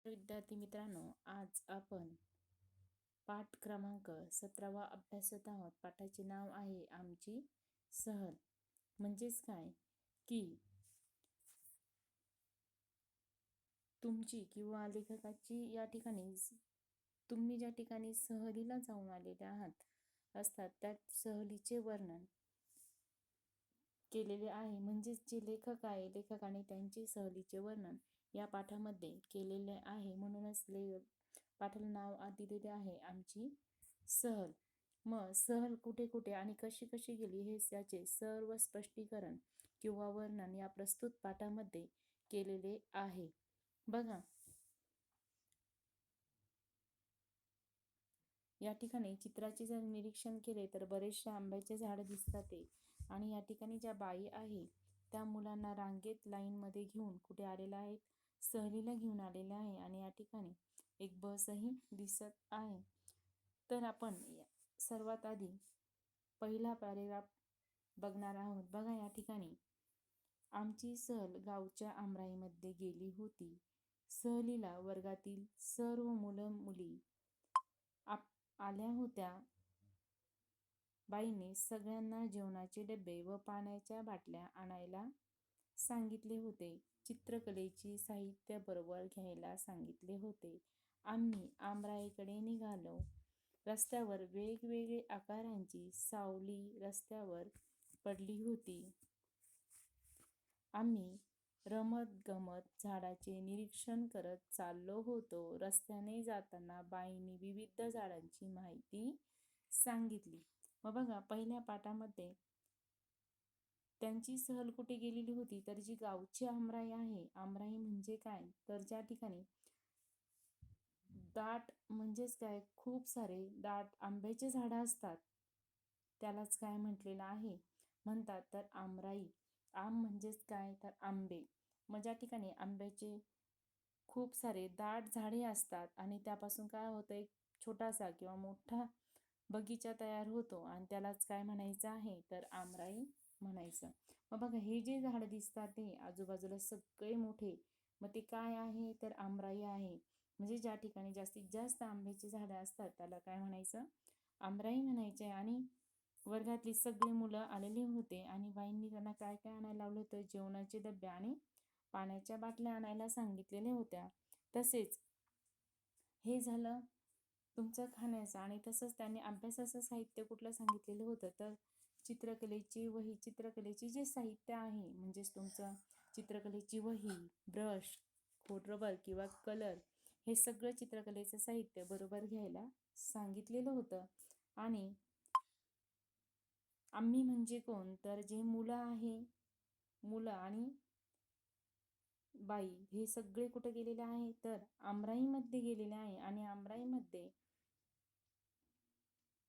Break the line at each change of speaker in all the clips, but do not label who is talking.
विद्यार्थी मित्रांनो, आज आपण पाठ क्रमांक 17वा अभ्यासत आहोत. पाठाचे नाव आहे आमची सहल. म्हणजेच काय की तुमची किंवा लेखकाची या ठिकाणी तुम्ही ज्या ठिकाणी सहलीला जाऊन आलेले आहात असतात त्या सहलीचे वर्णन केलेले आहे. म्हणजेच जे लेखक आहे लेखकाने त्यांचे सहलीचे वर्णन या पाठामध्ये केलेले आहे. म्हणूनच पाठाला नाव दिलेले आहे आमची सहल. मग सहल कुठे कुठे आणि कशी कशी गेली हे याचे सर्व स्पष्टीकरण किंवा वर्णन या प्रस्तुत पाठामध्ये केलेले आहे. बघा, या ठिकाणी चित्राचे जर निरीक्षण केले तर बरेचसे आंब्याचे झाड दिसतात आणि या ठिकाणी ज्या बाई आहे त्या मुलांना रांगेत लाईन मध्ये घेऊन कुठे आलेल्या आहेत, सहलीला घेऊन आलेल्या आहे. आणि या ठिकाणी एक बसही दिसत आहे. तर आपण सर्वात आधी पहिला पॅरेग्राफ बघणार आहोत. बघा, या ठिकाणी आमची सहल गावच्या आमराईमध्ये गेली होती. सहलीला वर्गातील सर्व मुलं मुली आल्या होत्या. बाईने सगळ्यांना जेवणाचे डबे व पाण्याच्या बाटल्या आणायला सांगितले होते. चित्रकलेची साहित्य बरोबर घ्यायला सांगितले होते. आम्ही आमराईकडे निघालो. रस्त्यावर वेगवेगळे आकारांची सावली रस्त्यावर पडली होती. आम्ही रमत गमत झाडाचे निरीक्षण करत चाललो होतो. रस्त्याने जाताना बाईंनी विविध झाडांची माहिती सांगितली. मग बघा, पहिल्या पाठामध्ये त्यांची सहल कुठे गेलेली होती तर जी गावची आमराई आहे. आमराई म्हणजे काय तर ज्या ठिकाणी दाट म्हणजेच काय खूप सारे दाट आंब्याचे झाडं असतात त्यालाच काय म्हटलेलं आहे म्हणतात तर आमराई. आम म्हणजेच काय तर आंबे. मग ज्या ठिकाणी आंब्याचे खूप सारे दाट झाडे असतात आणि त्यापासून काय होतं, एक छोटासा किंवा मोठा बगीचा तयार होतो आणि त्यालाच काय म्हणायचं आहे तर आमराई म्हणायचं. मग बघा, हे जे झाड दिसतात ते आजूबाजूला सगळे मोठे, मग ते काय आहे तर आमराई आहे. म्हणजे ज्या ठिकाणी जास्तीत जास्त आंब्याची झाडं असतात त्याला काय म्हणायचं, आमराई म्हणायचे. आणि वर्गातली सगळी मुलं आलेली होते आणि बाईंनी त्यांना काय काय आणायला लावलं होतं, जेवणाचे डबे आणि पाण्याच्या बाटल्या आणायला सांगितलेल्या होत्या. तसेच हे झालं तुमचं खाण्याचं. आणि तसंच त्यांनी अभ्यासाचं साहित्य कुठलं सांगितलेलं होतं तर चित्रकलेची वही. चित्रकलेची जे साहित्य आहे म्हणजेच तुमचं चित्रकलेची वही, ब्रश, खोडरबर किंवा कलर, हे सगळं चित्रकलेचं साहित्य बरोबर घ्यायला सांगितलेलं होतं. आणि आम्ही म्हणजे कोण तर जे मुलं आहे, मुलं आणि बाई हे सगळे कुठे गेलेले आहे तर आमराईमध्ये गेलेले आहे. आणि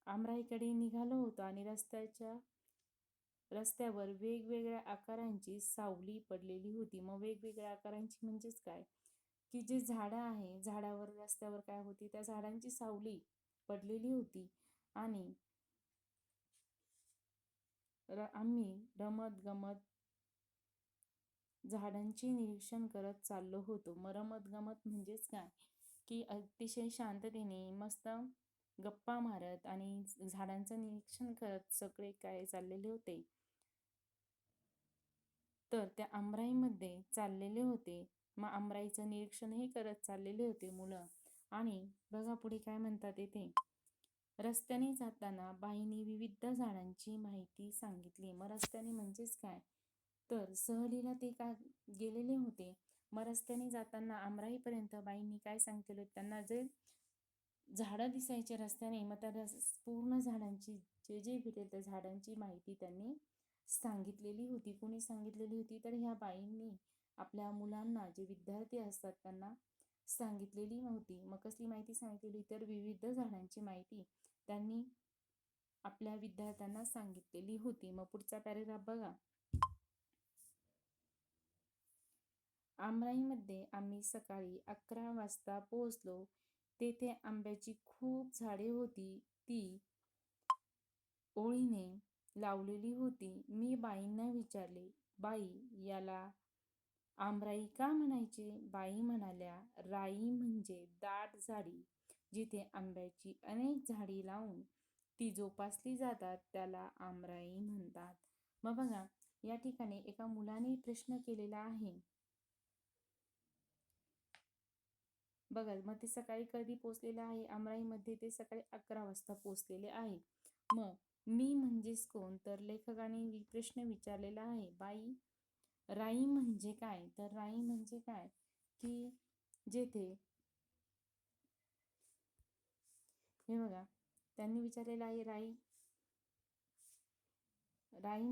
आमराईकडे निघालो होतो आणि रस्त्यावर वेगवेगळ्या आकारांची सावली पडलेली होती. मग वेगवेगळ्या आकारांची म्हणजेच काय की जे झाडं आहे झाडावर रस्त्यावर काय होती त्या झाडांची सावली पडलेली होती. आणि आम्ही रमत गमत झाडांचे निरीक्षण करत चाललो होतो. मग रमत गमत म्हणजेच काय की अतिशय शांततेने मस्त गप्पा मारत आणि झाडांचं निरीक्षण करत सगळे काय चाललेले होते तर त्या आमराईमध्ये चाललेले होते. मग आमराईचं निरीक्षणही करत चाललेले होते मुलं. आणि बघा पुढे काय म्हणतात येथे, रस्त्याने जाताना बाईंनी विविध झाडांची माहिती सांगितली. मग रस्त्याने म्हणजेच काय तर सहलीला ते काय गेलेले होते. मग रस्त्याने जाताना आमराईपर्यंत बाईंनी काय सांगितलेलं, त्यांना जे झाडं दिसायचे रस्त्याने मग त्या पूर्ण झाडांची जे जे भेटेल त्या झाडांची माहिती त्यांनी सांगितलेली होती. कोणी सांगितलेली होती तर ह्या बाईंनी आपल्या मुलांना, जे विद्यार्थी असतात त्यांना सांगितलेली होती. मग कसली माहिती सांगितलेली तर विविध झाडांची माहिती त्यांनी आपल्या विद्यार्थ्यांना सांगितलेली होती. मग पुढचा पॅरेग्राफ बघा. आमराईमध्ये आम्ही सकाळी 11 वाजता पोहोचलो. तेथे आंब्याची खूप झाडे होती. ती ओळीने लावलेली होती. मी बाईंना विचारले, बाई याला आमराई का म्हणायचे? बाई म्हणाल्या, राई म्हणजे दाट झाडी, जिथे आंब्याची अनेक झाडी लावून ती जोपासली जातात त्याला आमराई म्हणतात. मग बघा, या ठिकाणी एका मुलाने प्रश्न केलेला आहे. बघा, मग ते सकाळी कधी पोचलेलं आहे? आमराईमध्ये ते सकाळी 11 वाजता पोचलेले आहे. मग मी म्हणजेच कोण? तर लेखकाने प्रश्न विचारलेला आहे. बाई, राई म्हणजे काय? तर राई म्हणजे काय? की जेथे, हे बघा, त्यांनी विचारलेलं आहे राई राई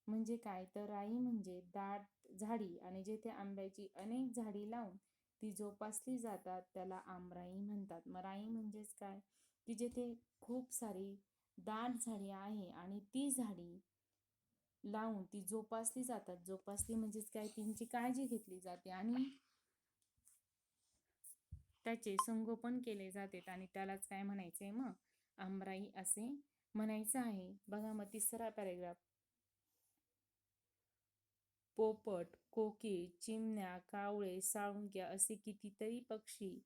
म्हणजे काय? तर राई म्हणजे दाट झाडी आणि जेथे आंब्याची अनेक झाडी लावून ती जोपासली जातात त्याला आमराई म्हणतात. मग राई म्हणजेच काय? की जेथे खूप सारी दाट झाडी आहे आणि ती झाडी लावून ती जोपासली जातात. जोपासली म्हणजेच काय? त्यांची काळजी घेतली जाते आणि त्याचे संगोपन केले जाते आणि त्यालाच काय म्हणायचंय? मग आमराई असे म्हणायचं आहे. बघा, मग तिसरा पॅरेग्राफ. पोपट, कोकीळ, चिमण्या, कावळे, साळुंक्या असे कितीतरी पक्षी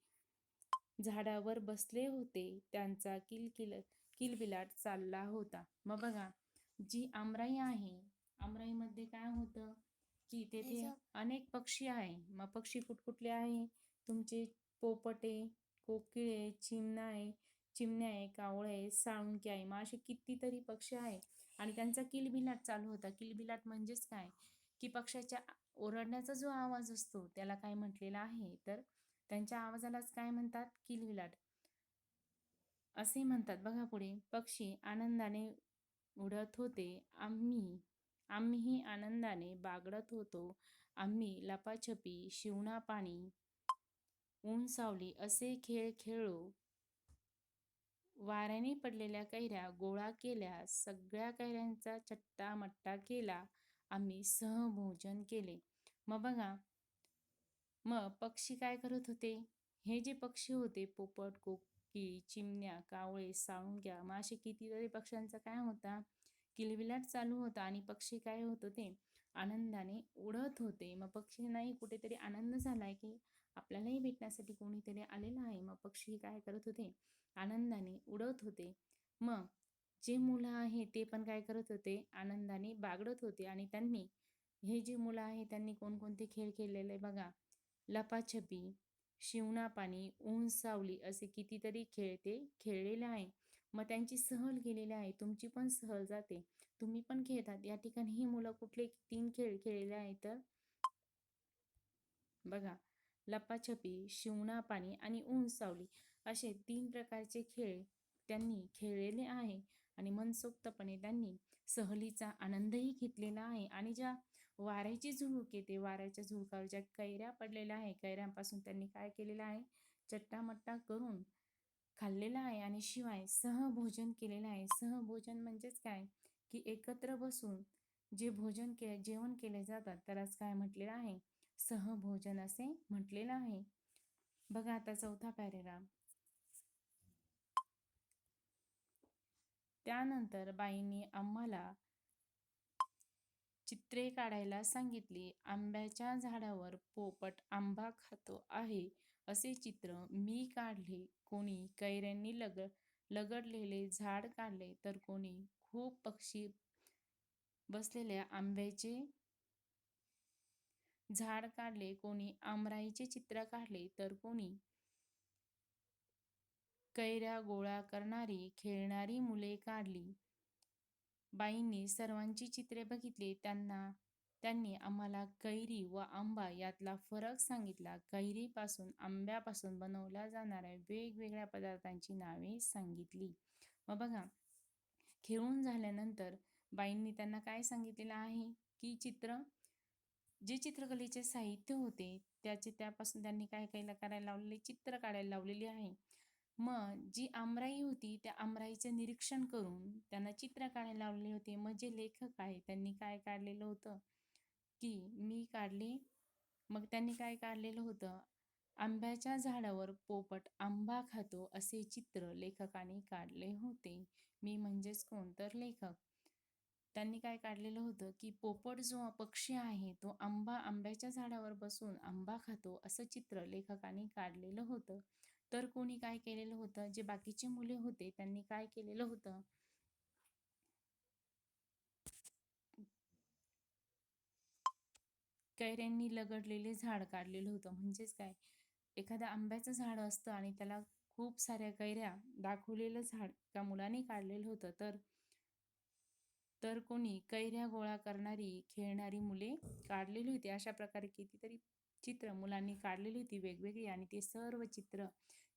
झाडावर बसले होते. त्यांचा किलबिलाट चालला होता. मग बघा, जी आमराई आहे, आमराईमध्ये काय होतं की तेथे अनेक पक्षी आहे. मग पक्षी कुठकुठले आहे? तुमचे पोपटे, कोकिळे, चिमण्या आहे, कावळे आहे, साळुंकी आहे. मग असे कितीतरी पक्षी आहे आणि त्यांचा किलबिलाट चालू होता. किलबिलाट म्हणजेच काय? की पक्ष्याच्या ओरडण्याचा जो आवाज असतो त्याला काय म्हटलेला आहे? तर त्यांच्या आवाजालाच काय म्हणतात? किलबिलाट असे म्हणतात. बघा पुढे, पक्षी आनंदाने उडत होते. आम्हीही आनंदाने बागडत होतो. आम्ही लपाछपी, शिवणापाणी, ऊन सावली असे खेळ खेळलो. वाऱ्याने पडलेल्या कैऱ्या गोळा केल्या. सगळ्या कैऱ्यांचा चट्टामट्टा केला. आम्ही सहभोजन केले. मग बघा, मग पक्षी काय करत होते? हे जे पक्षी होते, पोपट, कोकिळ, चिमण्या, कावळे, साळुंक्या, मग असे कितीतरी पक्ष्यांचा काय होता? किलबिलाट चालू होता आणि पक्षी काय होत होते? आनंदाने उडत होते. मग पक्षींनाही कुठेतरी आनंद झालाय की आपल्यालाही भेटण्यासाठी कोणीतरी आलेलं आहे. मग पक्षी काय करत होते? आनंदाने उडत होते. मग जे मुलं आहे ते पण काय करत होते? आनंदाने बागडत होते आणि हे जे मुलं आहे त्यांनी कोणकोणते खेळ खेळलेले बघा, लपाछपी, शिवणापाणी, ऊन सावली असे कितीतरी खेळ ते खेळलेले आहे. मग त्यांची सहल गेलेली आहे. तुमची पण सहल जाते, तुम्ही पण खेळतात. या ठिकाणी ही मुलं कुठले 3 खेळ खेळलेले आहेत? तर बघा, लपाछपी, शिवणापाणी आणि ऊन सावली असे 3 प्रकारचे खेळ त्यांनी खेळलेले आहे आणि मनसोक्तपणे त्यांनी सहलीचा आनंदही घेतलेला आहे. आणि ज्या वाऱ्याची झुळूक येते, वाऱ्याच्या झुळकावर ज्या कैऱ्या पडलेल्या आहे, कैऱ्यांपासून त्यांनी काय केलेलं आहे? चट्टामट्टा करून खाल्लेला आहे आणि शिवाय सहभोजन केलेलं आहे. सहभोजन म्हणजेच काय? की एकत्र बसून जेवण केले जातात त्यालाच काय म्हटलेलं आहे? सहभोजन असे म्हटलेलं आहे. बघा आता चौथा पॅरेग्राफ. त्यानंतर बाईंनी आम्हाला चित्रे काढायला सांगितली. आंब्याच्या झाडावर पोपट आंबा खातो आहे असे चित्र मी काढले. कोणी कैऱ्यांनी लगडलेले झाड काढले, तर कोणी खूप पक्षी बसलेल्या आंब्याचे झाड काढले. कोणी आमराईचे चित्र काढले, तर कोणी कैऱ्या गोळा करणारी खेळणारी मुले काढली. बाईंनी सर्वांची चित्रे बघितली. त्यांनी आम्हाला कैरी व आंबा यातला फरक सांगितला. कैरीपासून, आंब्यापासून बनवल्या जाणाऱ्या वेगवेगळ्या पदार्थांची नावे सांगितली. मग बघा, खेळून झाल्यानंतर बाईंनी त्यांना काय सांगितलेलं आहे? की जे चित्रकलेचे साहित्य होते त्यापासून त्यांनी काय करायला लावलेले? चित्र काढायला लावलेली आहे. मग जी आमराई होती त्या आमराईचं निरीक्षण करून त्यांना चित्र काढायला लावले होते. मग जे लेखक आहे त्यांनी काय काढलेलं होतं? की मी काढले. मग त्यांनी काय काढलेलं होतं? आंब्याच्या झाडावर पोपट आंबा खातो असे चित्र लेखकाने काढले होते. मी म्हणजेच कोण? तर लेखक. त्यांनी काय काढलेलं होतं की पोपट जो पक्षी आहे तो आंब्याच्या झाडावर बसून आंबा खातो असं चित्र लेखकाने काढलेलं होतं. तर कोणी काय केलेलं होतं, जे बाकीचे मुले होते त्यांनी काय केलेलं होतं, कैऱ्यांनी लगडलेले झाड काढलेलं होतं. म्हणजेच काय, एखादं आंब्याचं झाड असतं आणि त्याला खूप साऱ्या कैऱ्या दाखवलेलं झाड त्या मुलाने काढलेलं होतं. तर तर कोणी कैऱ्या गोळा करणारी, खेळणारी मुले काढलेली होती. अशा प्रकारे कितीतरी चित्र मुलांनी काढलेली होती वेगवेगळी, आणि ते सर्व चित्र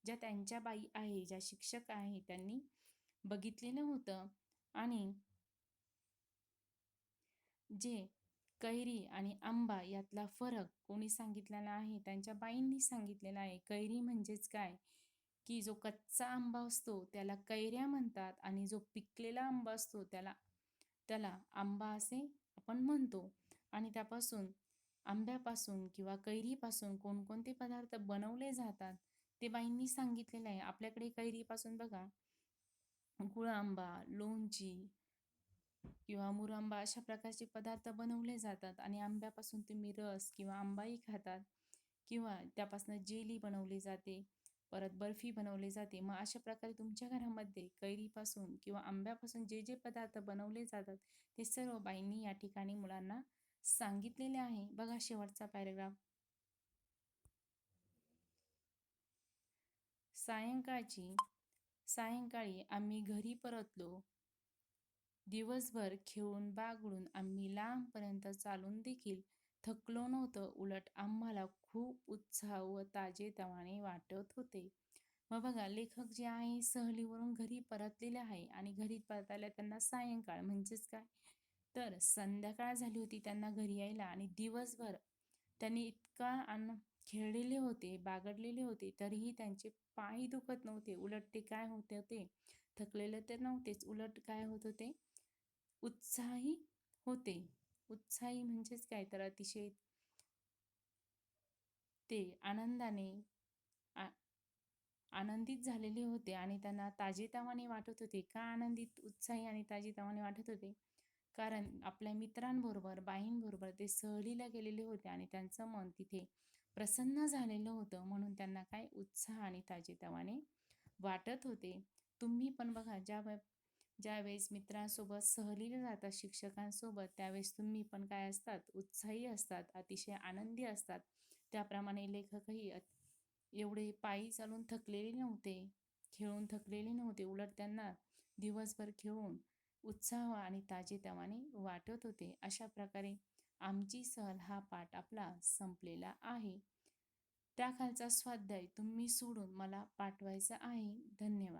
ज्या त्यांच्या बाई आहे, ज्या शिक्षक आहे, त्यांनी बघितलेलं होतं. आणि जे कैरी आणि आंबा यातला फरक कोणी सांगितलेला आहे, त्यांच्या बाईंनी सांगितलेला आहे. कैरी म्हणजेच काय, की जो कच्चा आंबा असतो त्याला कैऱ्या म्हणतात, आणि जो पिकलेला आंबा असतो त्याला त्याला आंबा असे आपण म्हणतो. आणि त्यापासून, आंब्यापासून किंवा कैरीपासून कोणकोणते पदार्थ बनवले जातात ते बाईंनी सांगितलेलं आहे. आपल्याकडे कैरीपासून बघा, गुळ आंबा, लोणची किंवा मुरंबा अशा प्रकारचे पदार्थ बनवले जातात. आणि आंब्यापासून तुम्ही रस किंवा आंबाही खातात, किंवा त्यापासून जेली बनवली जाते, परत बर्फी बनवली जाते. मग अशा प्रकारे तुमच्या घरामध्ये कैरीपासून किंवा आंब्यापासून जे जे पदार्थ बनवले जातात ते सर्व बाईंनी या ठिकाणी मुलांना सांगितलेले आहे. बघा शेवटचा पॅरेग्राफ. सायंकाळी आम्ही घरी परतलो. दिवसभर खेळून बागडून आम्ही लांबपर्यंत चालून देखील थकलो नव्हतो. उलट आम्हाला खूप उत्साह व ताजेतवाने वाटत होते. मग बघा, लेखक जे आहे सहलीवरून घरी परतलेले आहे, आणि घरी परतायला त्यांना सायंकाळ म्हणजेच काय, तर संध्याकाळ झाली होती त्यांना घरी यायला. आणि दिवसभर त्यांनी इतका खेळलेले होते, बागडलेले होते, तरीही त्यांचे पाय दुखत नव्हते. उलट ते काय होते होते, थकलेले तर नव्हतेच, उलट काय होत होते, उत्साही होते. उत्साही म्हणजेच काय, तर अतिशय ते आनंदाने आनंदित झालेले होते, आणि त्यांना ताजेतवाने वाटत होते. का आनंदित, उत्साही आणि ताजेतवाने वाटत होते? कारण आपल्या मित्रांबरोबर, बाईंबरोबर ते सहलीला गेलेले होते, आणि त्यांचं मन तिथे प्रसन्न झालेलं होतं. म्हणून त्यांना काय उत्साह आणि ताजेतवाने वाटत होते. तुम्ही पण बघा, ज्यावेळेस मित्रांसोबत सहलीला जातात शिक्षकांसोबत, त्यावेळेस तुम्ही पण काय असतात, उत्साही असतात, अतिशय आनंदी असतात. त्याप्रमाणे लेखकही एवढे पायी चालून थकलेले नव्हते, खेळून थकलेले नव्हते. उलट त्यांना दिवसभर खेळून उत्साह आणि ताजेतवाने वाटत होते. अशा प्रकारे आमची सहल हा पाठ आपला संपलेला आहे. त्याखालचा स्वाध्याय तुम्ही सोडून मला पाठवायचा आहे. धन्यवाद.